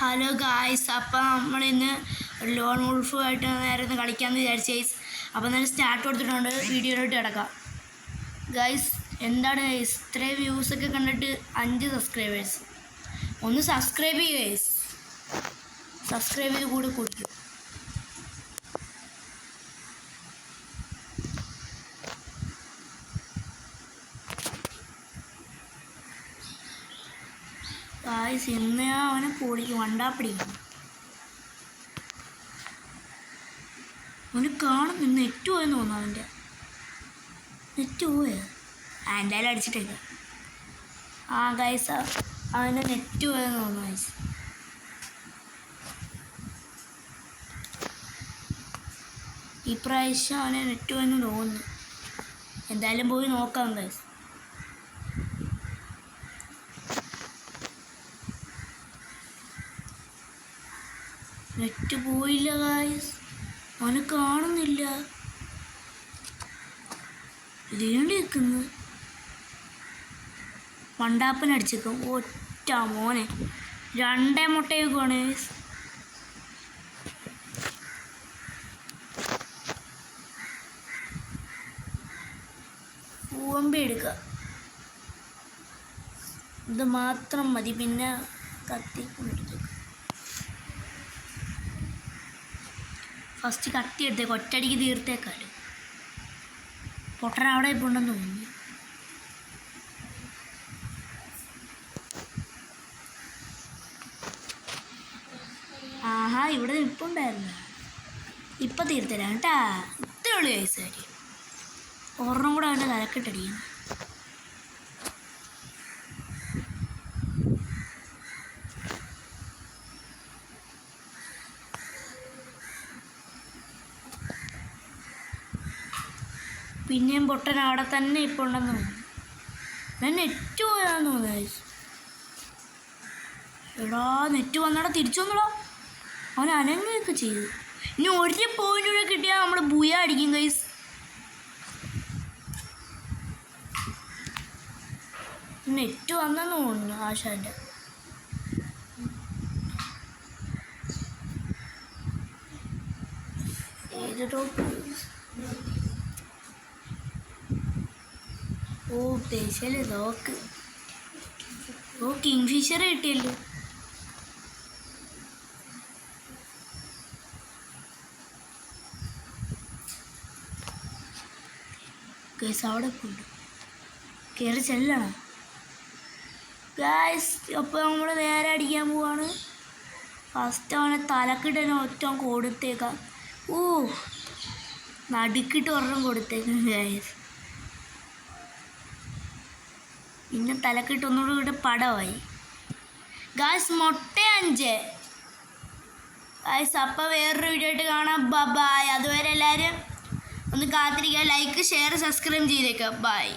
Hello guys, അപ്പം നമ്മളിന്ന് loan വുൾഫുമായിട്ട് നേരെ ഒന്ന് കളിക്കാമെന്ന് വിചാരിച്ചു ഗൈസ്. അപ്പം നേരെ സ്റ്റാർട്ട് കൊടുത്തിട്ടുണ്ട്. വീഡിയോയിലോട്ട് കിടക്കാം ഗൈസ്. എന്താണ് ഗൈസ് ഇത്രയും വ്യൂസൊക്കെ കണ്ടിട്ട് 5 സബ്സ്ക്രൈബേഴ്സ്? ഒന്ന് സബ്സ്ക്രൈബ് ചെയ്യുക ഗൈസ്. സബ്സ്ക്രൈബ് ചെയ്ത് കൂടെ കൊടുക്കും. ഗായ്സ് ഇന്ന് ഞാൻ അവനെ പൊളിക്കും, വണ്ടാപ്പിടിക്കും. അവന് കാണുന്നു. നെറ്റ് പോയെന്ന് തോന്നുന്നു. അവൻ്റെ നെറ്റ് പോയ എന്തായാലും അടിച്ചിട്ടേക്കാം. ഗൈസ് അവൻ്റെ നെറ്റ് പോയെന്ന് തോന്നുന്നു ഗൈസ്. ഈ പ്രാവശ്യം അവനെ നെറ്റ് പോയെന്ന് തോന്നുന്നു. എന്തായാലും പോയി നോക്കാം ഗൈസ്. നെറ്റ് പോയില്ല ഗായ്സ്, അവനെ കാണുന്നില്ല. ഇതേണ്ടി നിൽക്കുന്നു. വണ്ടാപ്പൻ അടിച്ചേക്കും. ഒറ്റ മോനെ 2 മുട്ടയൊക്കെയാണ് ഗായ്സ്. പൂവമ്പി എടുക്കുക, ഇത് മാത്രം മതി. പിന്നെ കത്തി എടുത്തേക്കും. ഫസ്റ്റ് കത്തി എടുത്തേക്ക്, ഒറ്റയടിക്ക് തീർത്തേക്കാല്. പൊട്ടൻ അവിടെ ഇപ്പോൾ ഉണ്ടെന്ന് തോന്നുന്നു. ഇവിടെ നിൽപ്പുണ്ടായിരുന്നു. ഇപ്പം തീർത്തരാം കേട്ടാ. ഇത്രേ ഉള്ളൂ വയസ്സുകാരി. ഒരെണ്ണം കൂടെ അവൻ്റെ തലക്കെട്ടടിക്കണം. പിന്നെയും പൊട്ടൻ അവിടെ തന്നെ ഇപ്പോൾ ഉണ്ടെന്ന് തോന്നുന്നു. ഞാൻ നെറ്റ് പോയാന്ന് തോന്നുന്നു ഗൈസ്. എടാ നെറ്റ് വന്നടാ, തിരിച്ചു വന്നടാ. അവൻ അനങ്ങുകയൊക്കെ ചെയ്തു. ഇനി 1 പോയിന്റ് കൂടെ കിട്ടിയാൽ നമ്മൾ ബുയ അടിക്കും ഗൈസ്. നെറ്റ് വന്നെന്ന് തോന്നുന്നു ആശാൻ്റെ. ഏതോ ദേശല്ലേ നോക്ക്. കിങ് ഫിഷർ കിട്ടിയല്ലോ. ഗൈസ് അവിടെ പോയി കയറി ചെല്ലണം ഗൈസ്. അപ്പോൾ നമ്മൾ നേരെ അടിക്കാൻ പോവാണ്. ഫസ്റ്റ് അവനെ തലക്കിട്ടന്നെ ഒറ്റ കൊടുത്തേക്കാം. നടുക്കിട്ട് ഒരെണ്ണം കൊടുത്തേക്കാം ഗൈസ്. പിന്നെ തലക്കിട്ട് ഒന്നുകൂടെ കൂടെ പടമായി ഗായ്സ്. മുട്ട 5 ഗായ്സ്. അപ്പം വേറൊരു വീഡിയോ ആയിട്ട് കാണാം. ബൈ. അതുവരെ എല്ലാവരും ഒന്ന് കാത്തിരിക്കുക. ലൈക്ക്, ഷെയർ, സബ്സ്ക്രൈബ് ചെയ്തേക്കാം. ബൈ.